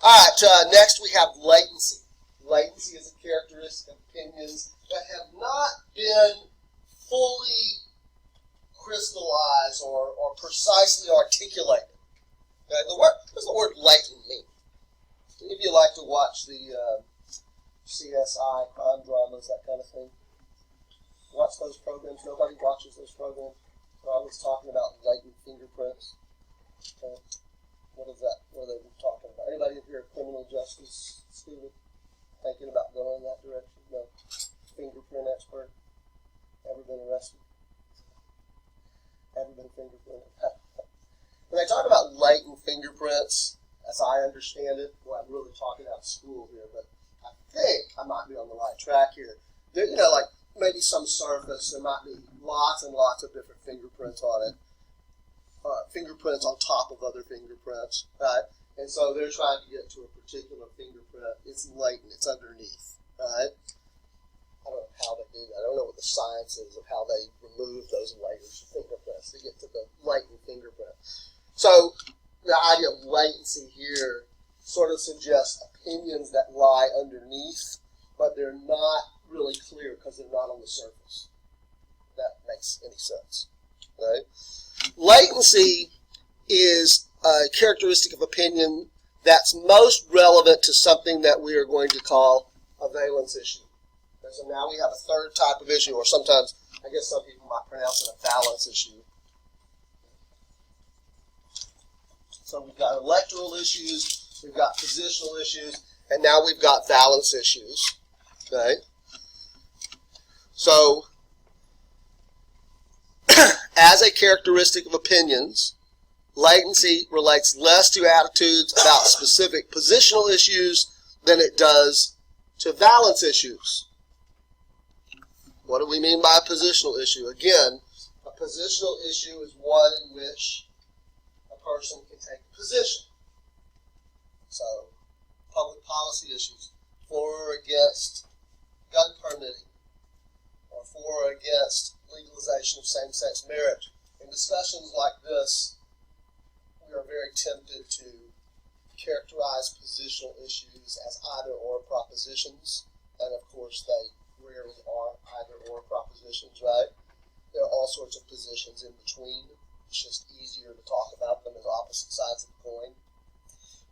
All right, next we have latency. Latency is a characteristic of opinions that have not been fully crystallized or precisely articulated. Okay, what does the word latent mean? Any of you like to watch the CSI, crime dramas, that kind of thing? Watch those programs? Nobody watches those programs? They're always talking about latent fingerprints. Okay. What is that? What are they talking about? Anybody here a criminal justice student thinking about going in that direction? No. Fingerprint expert? Ever been arrested? Ever been fingerprinted? When they talk about latent fingerprints, as I understand it, well, I'm really talking out of school here, but I think I might be on the right track here. There, like maybe some surface, there might be lots and lots of different fingerprints on it. Fingerprints on top of other fingerprints, right? And so they're trying to get to a particular fingerprint. It's latent. It's underneath, right? I don't know how they do that. I don't know what the science is of how they remove those layers of fingerprints to get to the latent fingerprint. So the idea of latency here sort of suggests opinions that lie underneath, but they're not really clear because they're not on the surface. If that makes any sense, right? Latency is a characteristic of opinion that's most relevant to something that we are going to call a valence issue. And so now we have a third type of issue, or sometimes, I guess some people might pronounce it a valence issue. So we've got electoral issues, we've got positional issues, and now we've got valence issues. Okay? So, as a characteristic of opinions, latency relates less to attitudes about specific positional issues than it does to valence issues. What do we mean by a positional issue? Again, a positional issue is one in which a person can take a position. So, public policy issues, for or against gun permitting, or for or against legalization of same-sex marriage. In discussions like this, we are very tempted to characterize positional issues as either-or propositions, and of course they rarely are either-or propositions, right? There are all sorts of positions in between. It's just easier to talk about them as opposite sides of the coin.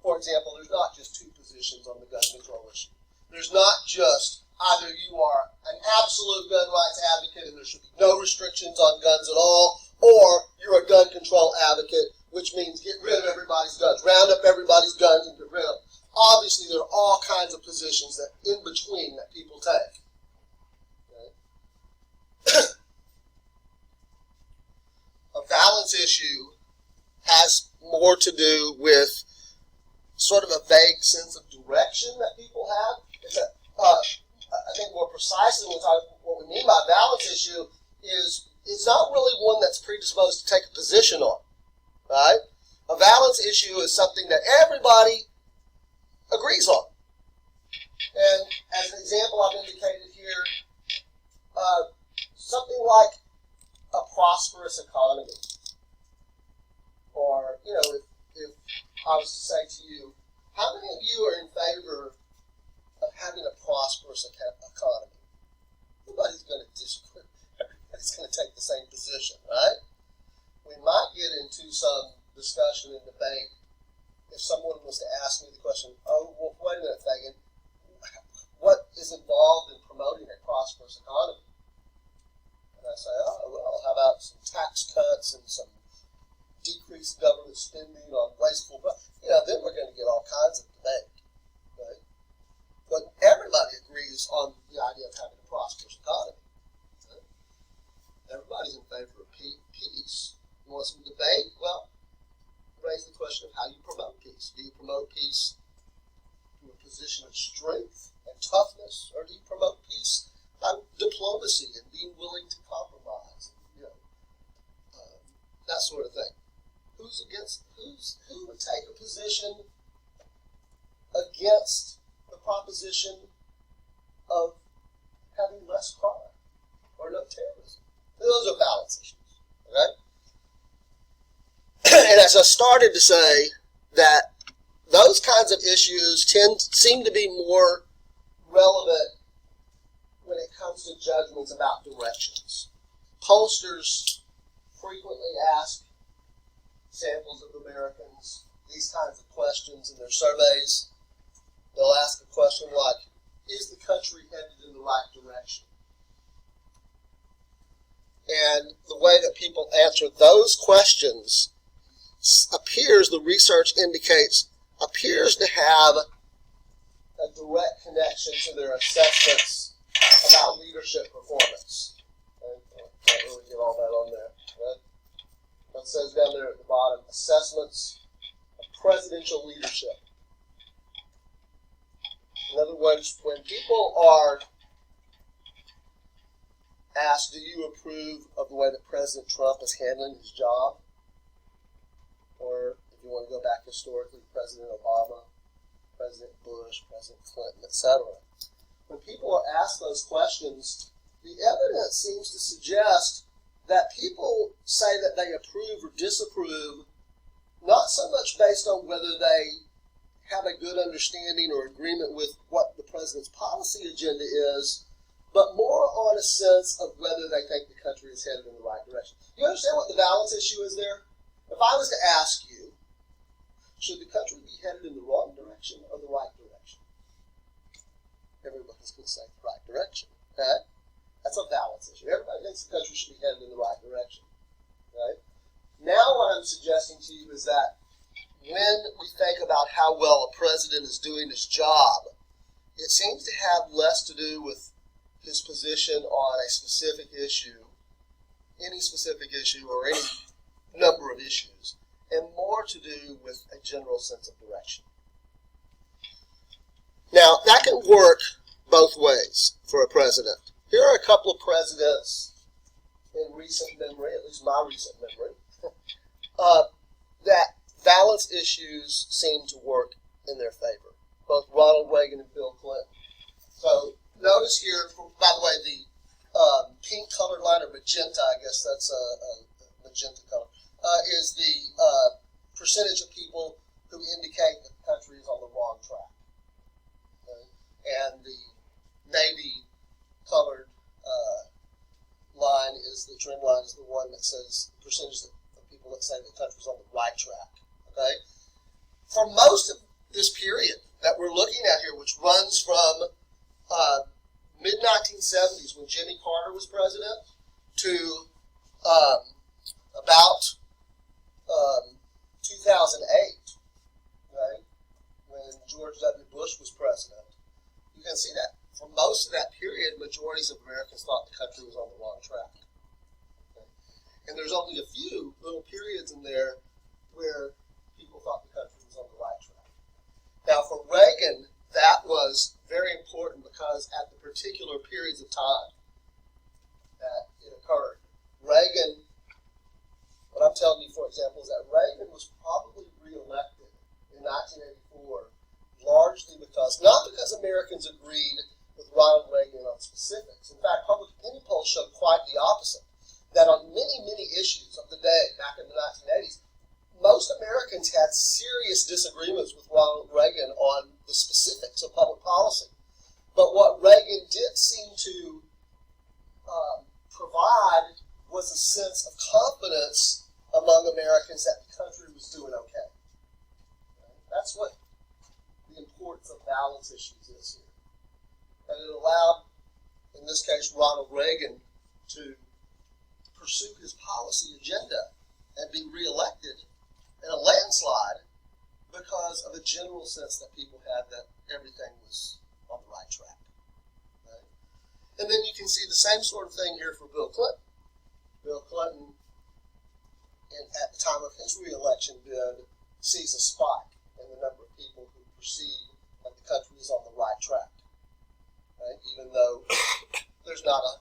For example, there's not just two positions on the gun control issue. There's not just either you are an absolute gun rights advocate and there should be no restrictions on guns at all, or you're a gun control advocate, which means get rid of everybody's guns, round up everybody's guns and get rid of them. Obviously, there are all kinds of positions that in between that people take. Okay? A valence issue has more to do with sort of a vague sense of direction that people have. I think more precisely what we mean by a valence issue is it's not really one that's predisposed to take a position on, right? A valence issue is something that everybody agrees on. And as an example I've indicated here, something like a prosperous economy. Or, if I was to say to you, how many of you are in favor of having a prosperous economy? Nobody's going to disagree. Everybody's going to take the same position, right? We might get into some discussion and debate if someone was to ask me the question, oh, well, wait a minute, Fagan, what is involved in promoting a prosperous economy? And I say, oh, well, how about some tax cuts and some decreased government spending on wasteful, then we're going to get all kinds of debate, right? But everybody agrees on the idea of having a prosperous economy. Right? Everybody's in favor of peace. You want some debate? Well, raise the question of how you promote peace. Do you promote peace from a position of strength and toughness, or do you promote peace by diplomacy and being willing to compromise? That sort of thing. Who would take a position against the proposition of having less crime or no terrorism? Those are balance issues, okay? And as I started to say that those kinds of issues seem to be more relevant when it comes to judgments about directions. Pollsters frequently ask samples of Americans these kinds of questions in their surveys. They'll ask a question like, is the country headed in the right direction? And the way that people answer those questions the research indicates, appears to have a direct connection to their assessments about leadership performance. Okay? I can't really get all that on there. Right? It says down there at the bottom, assessments of presidential leadership. In other words, when people are asked, do you approve of the way that President Trump is handling his job? Or if you want to go back historically, President Obama, President Bush, President Clinton, etc. When people are asked those questions, the evidence seems to suggest that people say that they approve or disapprove, not so much based on whether they have a good understanding or agreement with what the president's policy agenda is, but more on a sense of whether they think the country is headed in the right direction. You understand what the Valence issue is there? If I was to ask you, should the country be headed in the wrong direction or the right direction? Everybody's going to say the right direction. Okay? That's a Valence issue. Everybody thinks the country should be headed in the right direction. Right? Now what I'm suggesting to you is that when we think about how well a president is doing his job, it seems to have less to do with his position on a specific issue, any specific issue or any number of issues, and more to do with a general sense of direction. Now, that can work both ways for a president. Here are a couple of presidents in recent memory, at least my recent memory, that Valence issues seem to work in their favor, both Ronald Reagan and Bill Clinton. So notice here, by the way, the pink colored line, or magenta, I guess that's a magenta color, is the percentage of people who indicate that the country is on the wrong track. Okay? And the navy colored line is the trend line, is the one that says the percentage of people that say the country's on the right track. Okay? For most of this period that we're looking at here, which runs from mid-1970s when Jimmy Carter was president to about 2008, right, when George W. Bush was president, you can see that for most of that period, majorities of Americans thought the country was on the wrong track. Okay? And there's only a few little periods in there where people thought the country was on the right track. Now, for Reagan, that was very important because at the particular periods of time that it occurred, Reagan, what I'm telling you, for example, is that Reagan was probably reelected in 1984 largely because, not because Americans agreed with Ronald Reagan on specifics. In fact, public opinion polls showed quite the opposite, that on many, many issues of the day back in the 1980s, most Americans had serious disagreements with Ronald Reagan on the specifics of public policy. But what Reagan did seem to provide was a sense of confidence among Americans that the country was doing okay. That's what the importance of Valence issues is here. And it allowed, in this case, Ronald Reagan to pursue his policy agenda and be reelected in a landslide because of a general sense that people had that everything was on the right track. Right? And then you can see the same sort of thing here for Bill Clinton. Bill Clinton, at the time of his reelection bid, sees a spike in the number of people who perceive that the country is on the right track. Right? Even though there's not a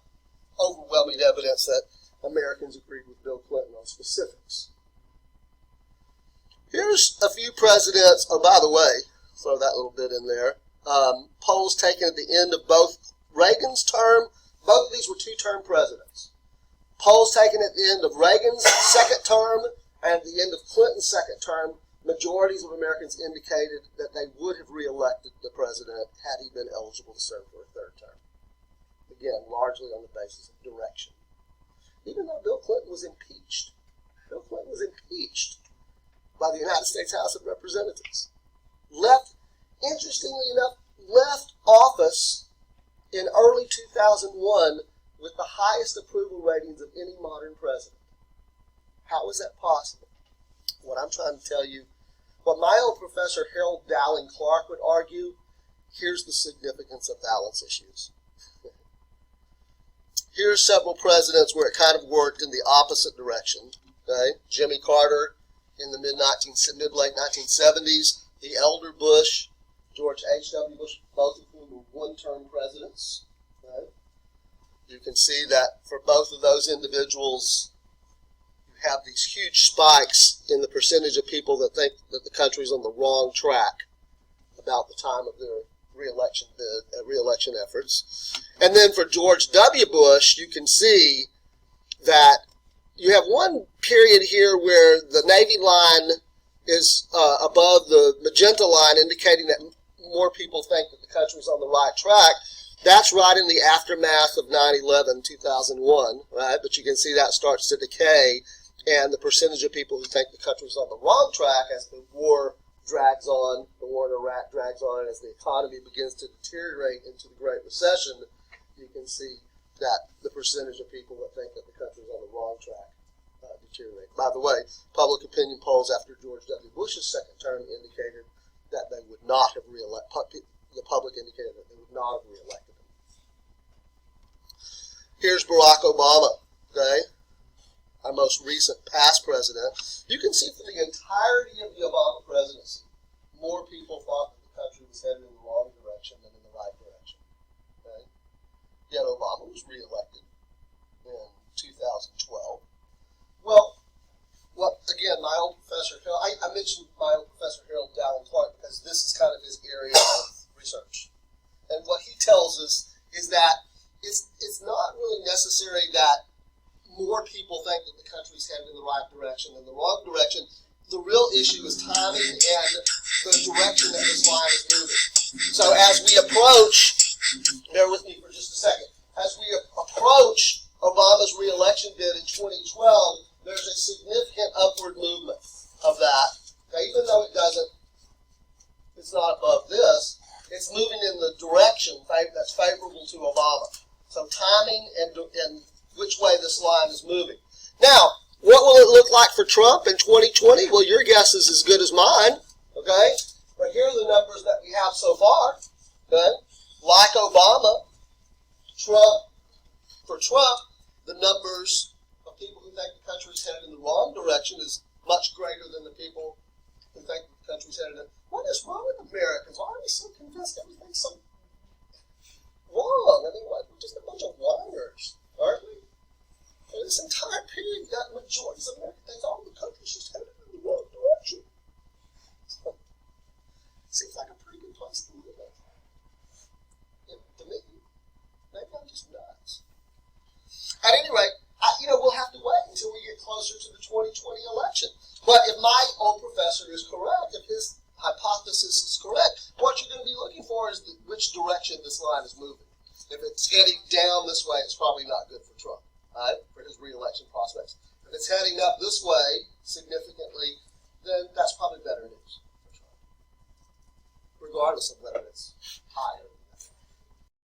overwhelming evidence that Americans agreed with Bill Clinton on specifics. Here's a few presidents, oh, by the way, throw that little bit in there. Polls taken at the end of both Reagan's term, both of these were two-term presidents. Polls taken at the end of Reagan's second term and at the end of Clinton's second term majorities of Americans indicated that they would have reelected the president had he been eligible to serve for a third term. Again, largely on the basis of direction. Even though Bill Clinton was impeached. Bill Clinton was impeached by the United States House of Representatives. Interestingly enough, left office in early 2001 with the highest approval ratings of any modern president. How is that possible? What I'm trying to tell you, what my old professor Harold Dowling Clark would argue, here's the significance of Valence issues. Here's several presidents where it kind of worked in the opposite direction. Okay? Jimmy Carter in the mid-late 1970s, the elder Bush, George H.W. Bush, both of whom were one-term presidents. Okay? You can see that for both of those individuals, you have these huge spikes in the percentage of people that think that the country's on the wrong track about the time of their re-election efforts. And then for George W. Bush, you can see that you have one period here where the Navy line is above the magenta line, indicating that more people think that the country's on the right track. That's right in the aftermath of 9/11, 2001, right? But you can see that starts to decay, and the percentage of people who think the country's on the wrong track as the war drags on, the war in Iraq drags on, as the economy begins to deteriorate into the Great Recession, you can see that the percentage of people that think that the country's on the wrong track deteriorate. By the way, public opinion polls after George W. Bush's second term indicated that they would not have reelected. The public indicated that they would not have reelected him. Here's Barack Obama, okay? Our most recent past president. You can see for the entirety of the Obama presidency, more people thought that the country was headed in the wrong direction than in the right direction. Okay? Yet Obama was reelected in 2012. Well, again, my old professor, I mentioned my old professor Harold Dowling Clark because this is kind of his area of research. And what he tells us is that it's not really necessary that more people think that the country's headed in the right direction than the wrong direction. The real issue is timing and the direction that this line is moving. So as we approach, bear with me for just a second, as we approach Obama's re-election bid in 2012, there's a significant upward movement of that. Now, even though it's not above this, it's moving in the direction that's favorable to Obama. So timing and which way this line is moving. Now, what will it look like for Trump in 2020? Well, your guess is as good as mine, okay? But here are the numbers that we have so far, okay? Like Obama, for Trump, the numbers of people who think the country's headed in the wrong direction is much greater than the people who think the country's headed in. What is wrong with Americans? Why are we so convinced everything's so wrong? I mean, what? We're just a bunch of whiners, aren't we? For this entire period, that majority of Americans think, oh, the country's just headed in the wrong direction. Seems like a pretty good place to live in. To me, maybe I'm just nuts. At any rate, we'll have to wait until we get closer to the 2020 election. But if my old professor is correct, if his hypothesis is correct, what you're going to be looking for is which direction this line is moving. If it's heading down this way, it's probably not good for Trump. For his re-election prospects. If it's heading up this way significantly, then that's probably better news for Trump, regardless of whether it's higher